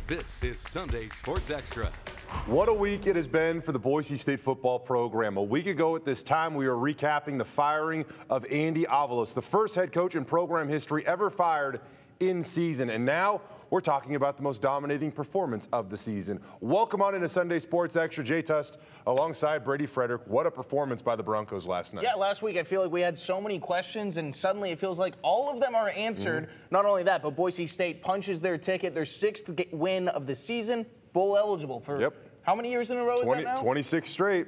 This is Sunday Sports Extra. What a week it has been for the Boise State football program. A week ago at this time, we were recapping the firing of Andy Avalos, the first head coach in program history ever fired in season. And now we're talking about the most dominating performance of the season. Welcome on into Sunday Sports Extra. Jay Tust alongside Brady Frederick. What a performance by the Broncos last night. Yeah, last week I feel like we had so many questions, and suddenly it feels like all of them are answered. Not only that, but Boise State punches their ticket, their 6th win of the season, bowl eligible for how many years in a row is that now? 26 straight.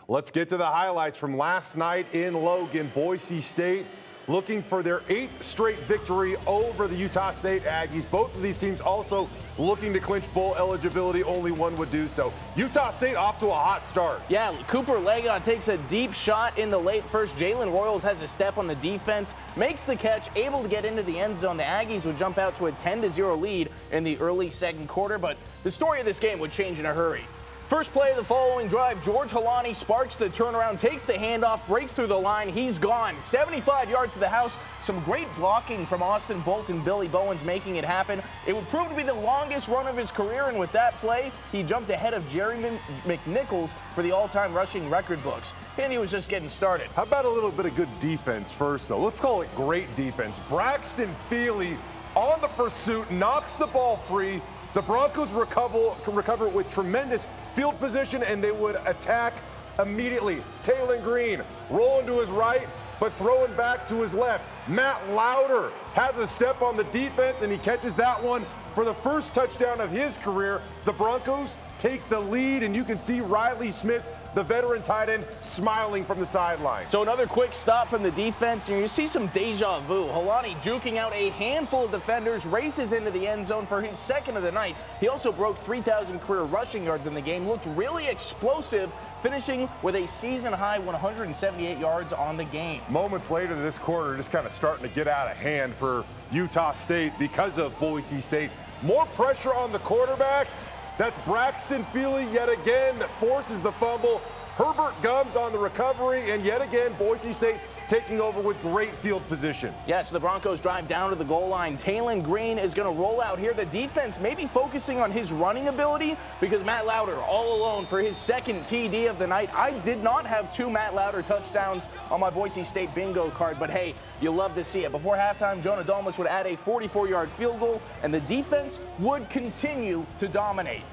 Let's get to the highlights from last night in Logan. Boise State looking for their 8th straight victory over the Utah State Aggies. Both of these teams also looking to clinch bowl eligibility. Only one would do so. Utah State off to a hot start. Yeah, Cooper Legon takes a deep shot in the late first. Jalen Royals has a step on the defense, makes the catch, able to get into the end zone. The Aggies would jump out to a 10-0 lead in the early second quarter, but the story of this game would change in a hurry. First play of the following drive, George Halani sparks the turnaround, takes the handoff, breaks through the line. He's gone. 75 yards to the house. Some great blocking from Austin Bolt and Billy Bowens making it happen. It would prove to be the longest run of his career, and with that play, he jumped ahead of Jerry McNichols for the all-time rushing record books. And he was just getting started. How about a little bit of good defense first, though? Let's call it great defense. Braxton Feely on the pursuit, knocks the ball free. The Broncos recover with tremendous field position, and they would attack immediately. Taylon Green rolling to his right, but throwing back to his left. Matt Lauder has a step on the defense, and he catches that one for the first touchdown of his career. The Broncos take the lead, and you can see Riley Smith, the veteran tight end, smiling from the sideline. So another quick stop from the defense, and you see some deja vu. Halani juking out a handful of defenders, races into the end zone for his 2nd of the night. He also broke 3,000 career rushing yards in the game, looked really explosive, finishing with a season-high 178 yards on the game. Moments later this quarter, just kind of starting to get out of hand for Utah State because of Boise State. More pressure on the quarterback. That's Braxton Feely yet again that forces the fumble. Herbert Gums on the recovery, and yet again Boise State taking over with great field position. Yeah, so the Broncos drive down to the goal line. Taylon Green is going to roll out here. The defense maybe focusing on his running ability because Matt Lauder all alone for his 2nd TD of the night. I did not have 2 Matt Lauder touchdowns on my Boise State bingo card, but hey, you love to see it. Before halftime, Jonah Dalmas would add a 44-yard field goal, and the defense would continue to dominate.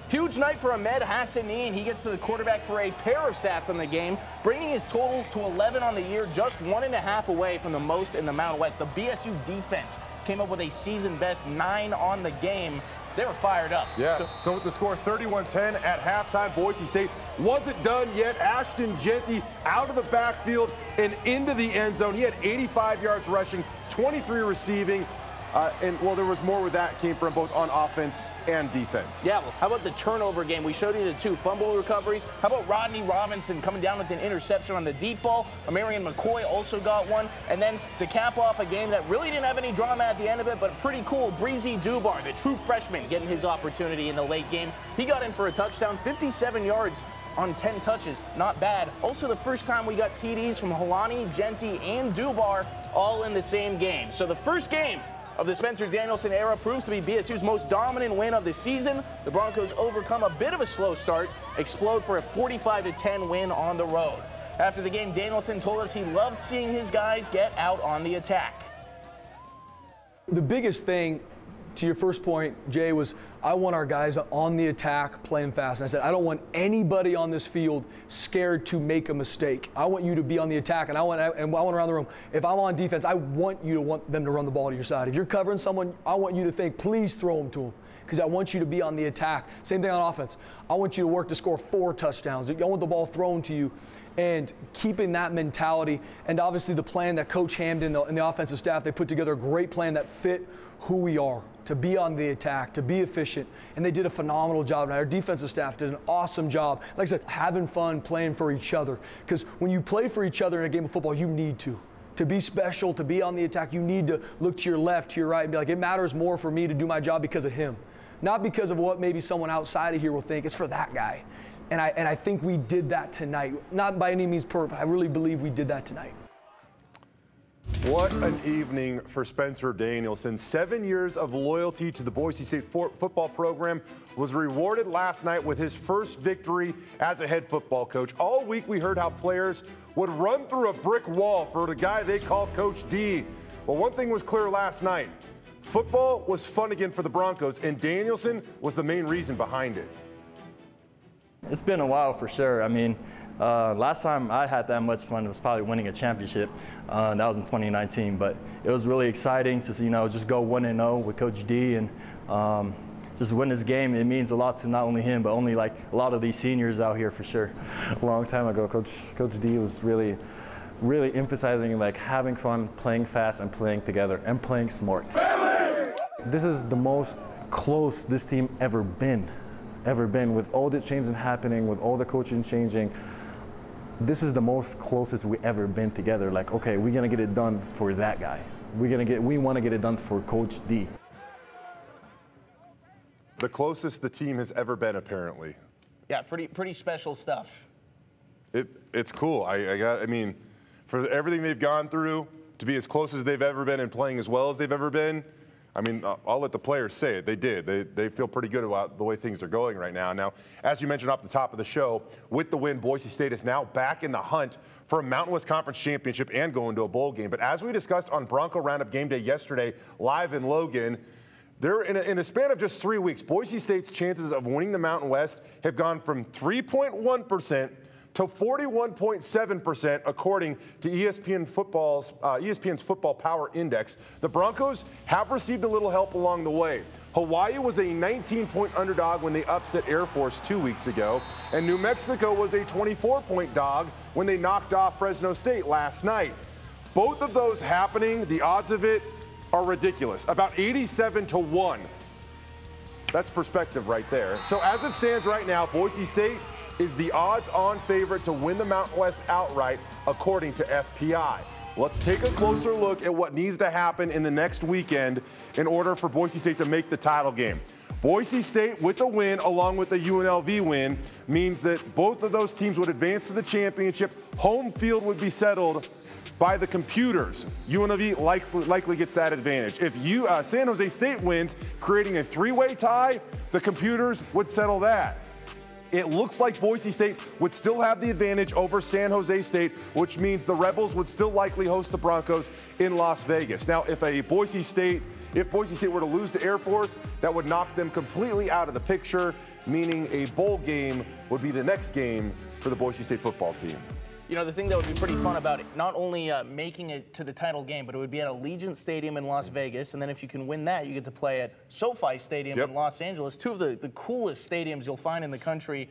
Huge night for Ahmed Hassani, and he gets to the quarterback for a pair of sacks on the game, bringing his total to 11 on the year, just 1.5 away from the most in the Mountain West. The BSU defense came up with a season-best 9 on the game. They were fired up. Yeah, so with the score 31-10 at halftime, Boise State wasn't done yet. Ashton Jeanty out of the backfield and into the end zone. He had 85 yards rushing, 23 receiving. And, well, there was more where that came from, both on offense and defense. Yeah, well, how about the turnover game? We showed you the 2 fumble recoveries. How about Rodney Robinson coming down with an interception on the deep ball? Marion McCoy also got one. And then to cap off a game that really didn't have any drama at the end of it, but pretty cool, Breezy Dubar, the true freshman, getting his opportunity in the late game. He got in for a touchdown, 57 yards on 10 touches. Not bad. Also the first time we got TDs from Halani, Jeanty, and Dubar all in the same game. So the first game of the Spencer Danielson era proves to be BSU's most dominant win of the season. The Broncos overcome a bit of a slow start, explode for a 45-10 win on the road. After the game, Danielson told us he loved seeing his guys get out on the attack. The biggest thing, to your first point, Jay, was I want our guys on the attack playing fast. And I said, I don't want anybody on this field scared to make a mistake. I want you to be on the attack, and I want around the room. If I'm on defense, I want them to run the ball to your side. If you're covering someone, I want you to think, please throw them to them, because I want you to be on the attack. Same thing on offense. I want you to work to score 4 touchdowns. I want the ball thrown to you. And keeping that mentality, and obviously the plan that Coach Hamden and the offensive staff, they put together a great plan that fit who we are, to be on the attack, to be efficient, and they did a phenomenal job. And our defensive staff did an awesome job. Like I said, having fun playing for each other, because when you play for each other in a game of football, you need to. To be special, to be on the attack, you need to look to your left, to your right, and be like, it matters more for me to do my job because of him, not because of what maybe someone outside of here will think. It's for that guy. And I think we did that tonight. Not by any means perfect, but I really believe we did that tonight. What an evening for Spencer Danielson. 7 years of loyalty to the Boise State football program was rewarded last night with his first victory as a head football coach. All week we heard how players would run through a brick wall for the guy they call Coach D. Well, one thing was clear last night. Football was fun again for the Broncos, and Danielson was the main reason behind it. It's been a while for sure. I mean, last time I had that much fun was probably winning a championship. That was in 2019, but it was really exciting to, just go 1-0 with Coach D and just win this game. It means a lot to not only him, but only like a lot of these seniors out here for sure. A long time ago, Coach D was really emphasizing like having fun, playing fast, and playing together, and playing smart. Family! This is the most close this team ever been, with all the changes happening, with all the coaching changing. This is the most closest we ever been together. Like, okay, we're gonna get it done for that guy. We want to get it done for Coach D. The closest the team has ever been, apparently. Yeah, pretty special stuff. It's cool. I mean, for everything they've gone through, to be as close as they've ever been and playing as well as they've ever been, I mean, I'll let the players say it. They did. They feel pretty good about the way things are going right now. Now, as you mentioned off the top of the show, with the win, Boise State is now back in the hunt for a Mountain West Conference championship and going to a bowl game. But as we discussed on Bronco Roundup Game Day yesterday, live in Logan, they're in a span of just 3 weeks, Boise State's chances of winning the Mountain West have gone from 3.1% to 41.7%, according to ESPN's Football Power Index. The Broncos have received a little help along the way. Hawaii was a 19-point underdog when they upset Air Force 2 weeks ago, and New Mexico was a 24-point dog when they knocked off Fresno State last night. Both of those happening, the odds of it are ridiculous, about 87-1. That's perspective right there. So as it stands right now, Boise State is the odds-on favorite to win the Mountain West outright, according to FPI. Let's take a closer look at what needs to happen in the next weekend in order for Boise State to make the title game. Boise State with a win along with the UNLV win means that both of those teams would advance to the championship. Home field would be settled by the computers. UNLV likely gets that advantage. If San Jose State wins, creating a three-way tie, the computers would settle that. It looks like Boise State would still have the advantage over San Jose State, which means the Rebels would still likely host the Broncos in Las Vegas. Now, if Boise State were to lose to Air Force, that would knock them completely out of the picture, meaning a bowl game would be the next game for the Boise State football team. You know, the thing that would be pretty fun about it, not only making it to the title game, but it would be at Allegiant Stadium in Las Vegas, and then if you can win that, you get to play at SoFi Stadium in Los Angeles, two of the coolest stadiums you'll find in the country.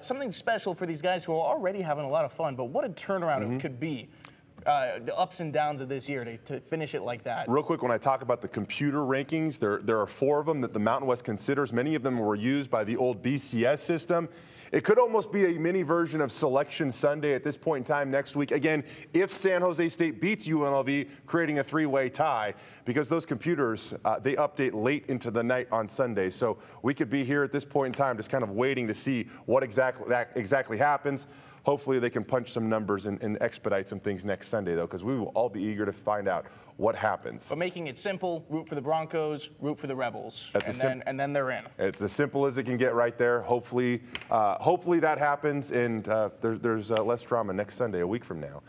Something special for these guys who are already having a lot of fun, but what a turnaround it could be. The ups and downs of this year to finish it like that. Real quick, when I talk about the computer rankings, there are 4 of them that the Mountain West considers. Many of them were used by the old BCS system. It could almost be a mini version of Selection Sunday at this point in time next week. Again, if San Jose State beats UNLV, creating a 3-way tie, because those computers, they update late into the night on Sunday. So we could be here at this point in time just kind of waiting to see what exactly happens. Hopefully they can punch some numbers and expedite some things next Sunday, though, because we will all be eager to find out what happens. But making it simple, root for the Broncos, root for the Rebels, and then they're in. It's as simple as it can get right there. Hopefully that happens, and there's less drama next Sunday, a week from now.